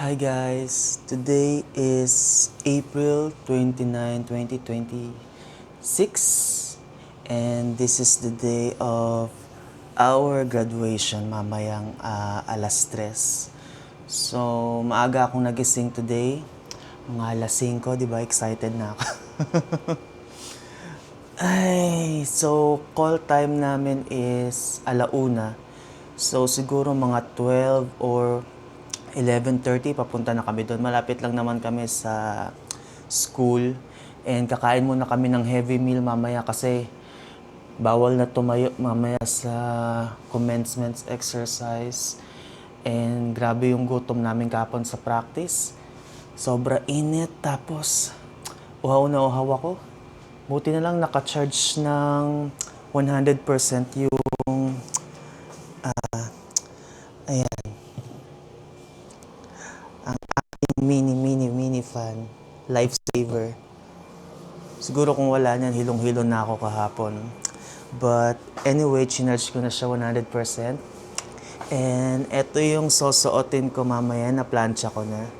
Hi guys, today is April 29, 2026 and this is the day of our graduation mamayang alas 3. So, maaga akong nagising today. Mga alas 5, di ba? Excited na ako. So call time namin is alauna. So siguro mga 12 or 11:30 papunta na kami doon. Malapit lang naman kami sa school. And kakain muna kami ng heavy meal mamaya kasi bawal na tumayo mamaya sa commencement exercise. And grabe yung gutom namin kapon sa practice. Sobra init tapos uhaw na uhaw ako. Buti na lang naka-charge ng 100% yung ayan, mini fan, lifesaver. Siguro kung wala niyan, hilong-hilo na ako kahapon. But anyway, chinarge ko na siya 100%. And eto yung susuotin ko mamaya na plancha ko na.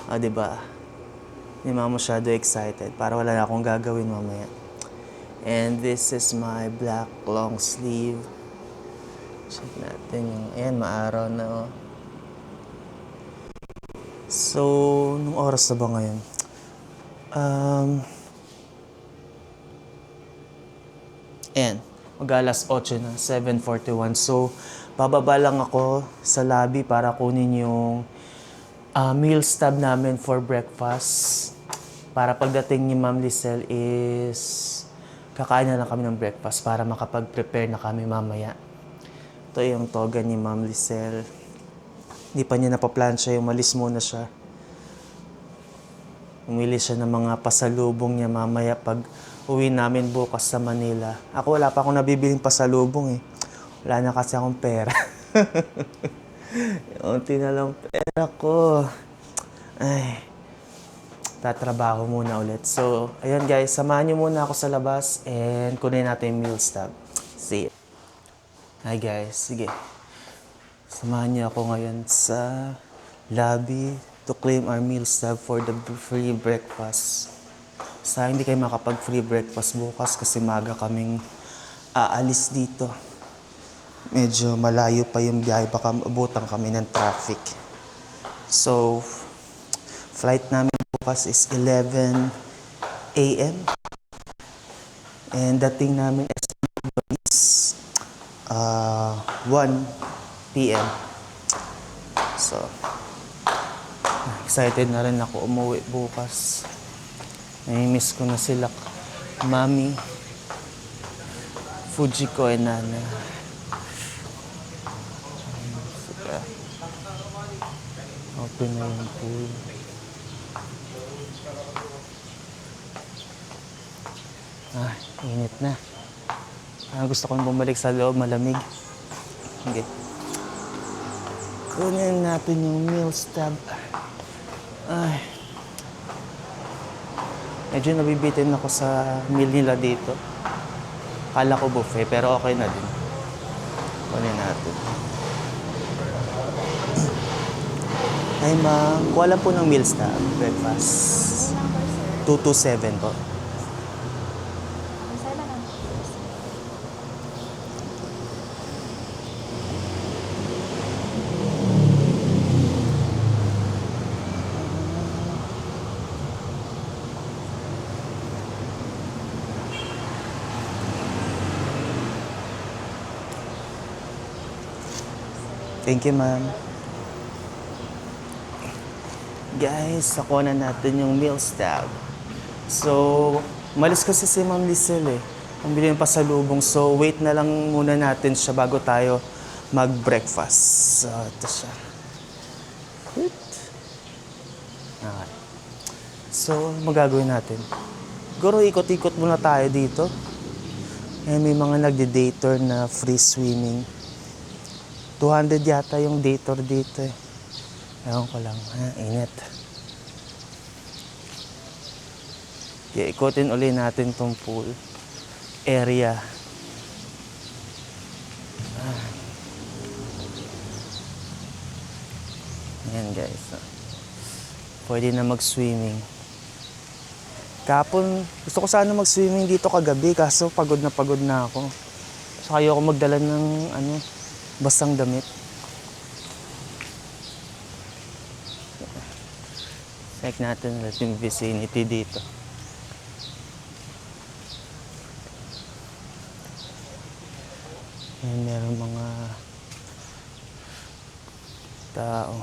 O, diba? Hindi mo masyado excited para wala na akong gagawin mamaya. And this is my black long sleeve. Check natin yung, ayan, maaraw na oh. So, nung oras na ba ngayon? Ayan, mag-alas 8 na, 7:41. So, bababa lang ako sa lobby para kunin yung meal stub namin for breakfast. Para pagdating ni Ma'am Lisel is kakain na lang kami ng breakfast para makapag-prepare na kami mamaya. Ito yung toga ni Ma'am Lisel. Hindi pa niya napaplansya yung malis muna siya. Umili siya ng mga pasalubong niya mamaya pag uwi namin bukas sa Manila. Ako wala pa akong nabibiling pasalubong eh. Wala na kasi akong pera. Unti na lang pera ko. Ay, tatrabaho muna ulit. So, ayun guys, samahan niyo muna ako sa labas and kunin natin yung meal stub. See you. Hi guys, sige. Samahan niyo ako ngayon sa lobby to claim our meal stub for the free breakfast. Sa hindi kayo makapag free breakfast bukas kasi maga kaming aalis dito. Medyo malayo pa yung biyahe, baka abutan kami ng traffic. So, flight namin bukas is 11 a.m. And dating namin is 1 p.m. So, excited na rin ako umuwi bukas. Nai-miss ko na sila, Mami, Fujiko, and Nana. Sige. Open na yung pool. Init na. Gusto kong bumalik sa loob, malamig. Sige. Kunin natin yung meal stub. Medyo nabibitin ako sa meal nila dito. Kala ko buffet, pero okay na din. Kunin natin. Ay ma'am, kuha lang po ng meal stub, breakfast. 227 po. Thank you, ma'am. Guys, nakuha na natin yung meal stub. So, malis kasi si Ma'am Lisel eh. Ang bilhin pa sa lubong. So, wait na lang muna natin siya bago tayo mag-breakfast. So, ito siya. Okay. So, magagawin natin. Siguro ikot-ikot muna tayo dito. May mga nagde-dator na free swimming. 200 yata yung dator dito eh. Ewan ko lang, init. Okay, ikutin ulit natin tong pool area. Ayan guys. Pwede na mag-swimming. Kahapon, gusto ko sana mag-swimming dito kagabi kaso pagod na ako. So ayoko magdala ng basang damit. Check natin yung vicinity dito. Ayan, meron mga tao.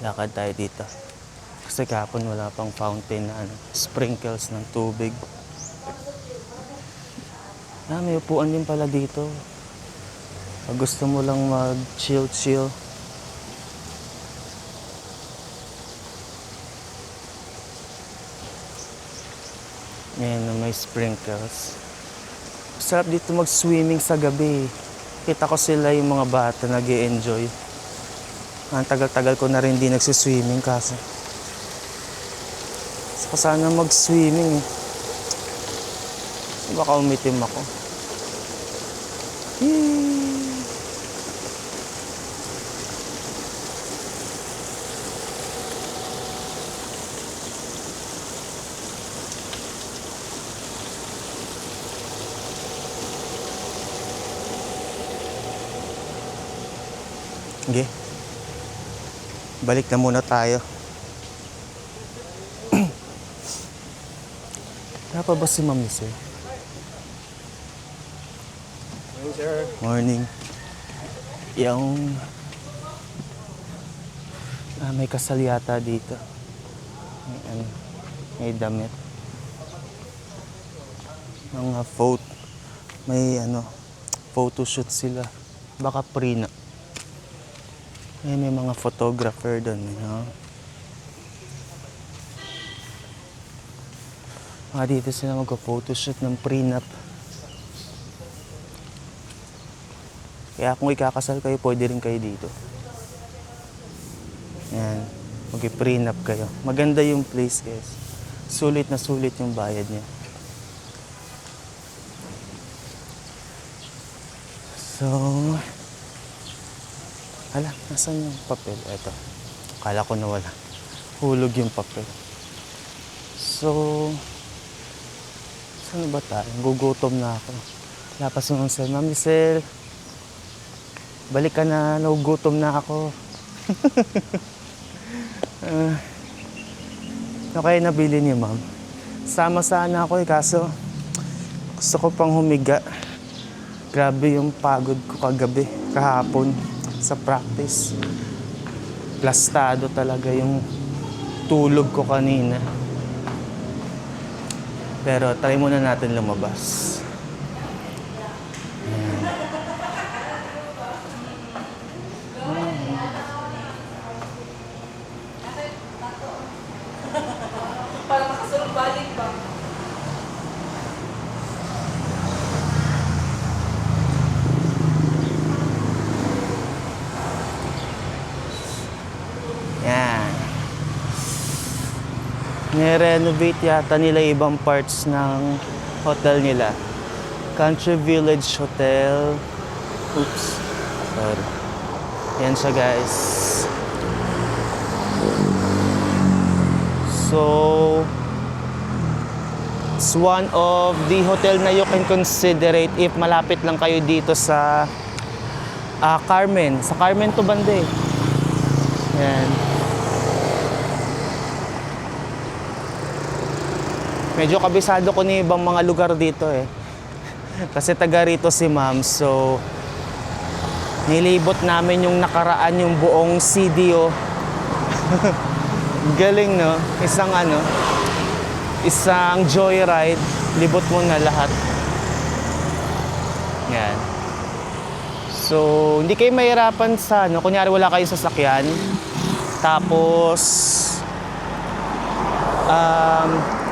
Lakad tayo dito. Kasi kahapon wala pang fountain na sprinkles ng tubig. May upuan din pala dito. Pag gusto mo lang mag-chill. Ayan, may sprinkles. Sarap dito mag-swimming sa gabi. Kita ko sila yung mga bata nag-e-enjoy. Ang tagal-tagal ko na rin di nagsiswimming kasi. Gusto ko sana mag-swimming eh. Baka umitim ako. Okay. Balik na muna tayo. Wala pa ba si Ma'am Sir? Morning, sir. Morning. Yung may kasal yata dito. May damit. Mga may photoshoot sila. Baka prenup. May mga photographer doon, dito sila mag-photoshoot ng prenup. Kaya kung ikakasal kayo, pwede rin kayo dito. Yan, mag-prenup kayo. Maganda yung place, guys. Sulit na sulit yung bayad niya. So, nasan yung papel? Eto. Akala ko nawala. Hulog yung papel. So, saan ba tayo? Gugutom na ako. Lapas mo sa Ma'am Lisel. Balik ka na. Nagugutom na ako. Ano kaya nabili niyo, Ma'am? Sama sana ako kaso gusto ko pang humiga. Grabe yung pagod ko kahapon sa practice. Plastado talaga yung tulog ko kanina. Pero try muna natin lumabas. Para makasunod balik ba? Yan. Ni-renovate yata nila ibang parts ng hotel nila. Country Village Hotel. Oops. Sorry. Yan siya, guys. So, it's one of the hotel na you can consider it if malapit lang kayo dito sa Carmen. Sa Carmen to banda eh. Yan. Medyo kabisado ko ni ibang mga lugar dito eh. Kasi taga rito si Ma'am, so nilibot namin yung nakaraan yung buong CDO. Galing, no? Isang joyride, libot mo na lahat. Yan. So, hindi kayo mahirapan sa, kunyari wala kayong sasakyan. Tapos,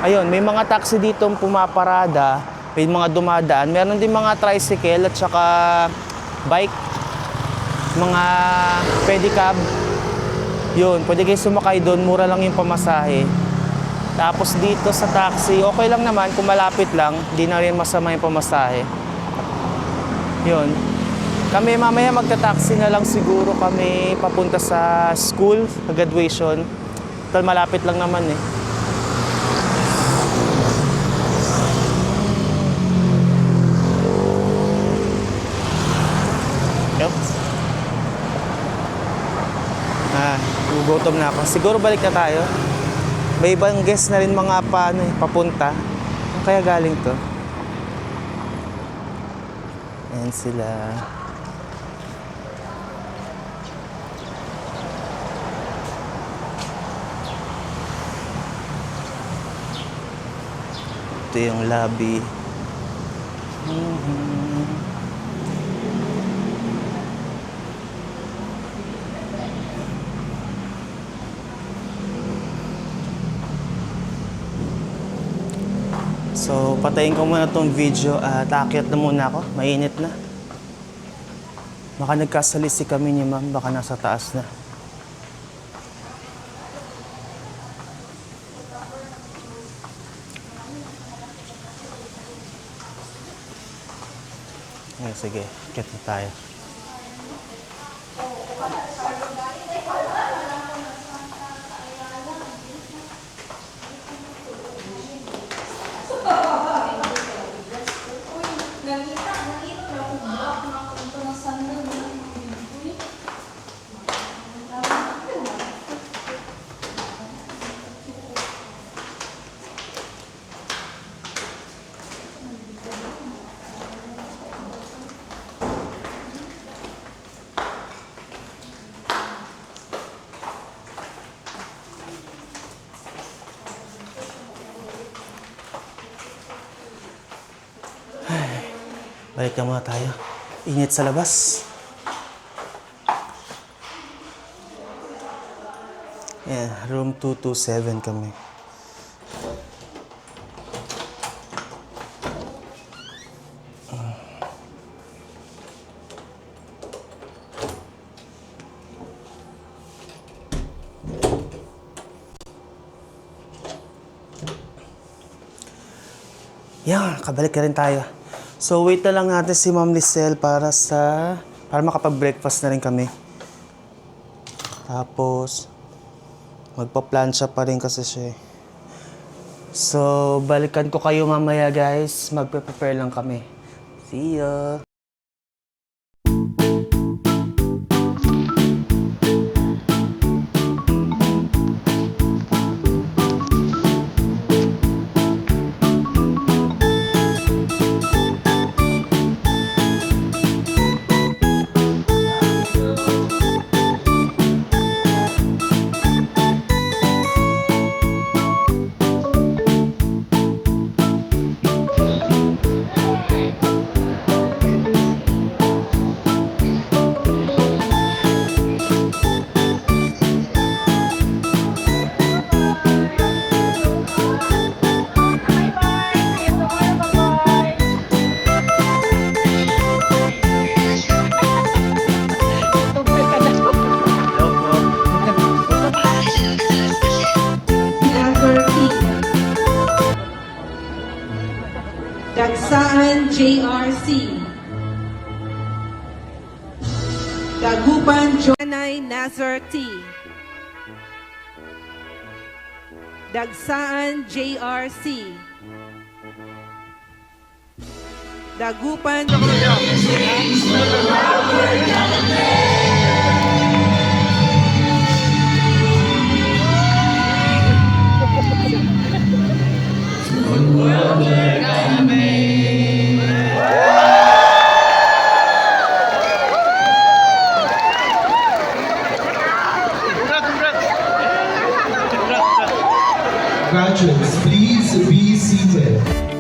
ayun, may mga taxi dito pumaparada, may mga dumadaan. Meron din mga tricycle at saka bike. mga pedicab. Yun, pwede kayo sumakay doon, mura lang yung pamasahe. Tapos dito sa taxi, okay lang naman kung malapit lang, di na rin masama yung pamasahe. Yun. Kami mamaya magta-taxi na lang siguro kami papunta sa school, sa graduation. Dahil malapit lang naman eh. Oops. Gugutom na ako. Siguro balik na tayo. May ibang guest na rin mga papunta. Kaya galing to. Ayan sila. Ito yung lobby. So, patayin ko muna tong video at aakyat na muna ako. Mainit na. Baka nagkasalisi kami ni ma'am. Baka nasa taas na. Okay, sige. Akyat na tayo. Balik na muna tayo. Init sa labas. Yeah, room 227 kami. Yan, kabalik na rin tayo. So, wait na lang natin si Ma'am Lisel para makapag-breakfast na rin kami. Tapos, magpa-plancha pa rin kasi siya. So, balikan ko kayo mamaya guys. Magpe-prepare lang kami. See ya! Dagsaan JRC, Dagupan Joanay Nazar T, Dagsaan JRC, Dagupan Graduates, please be seated.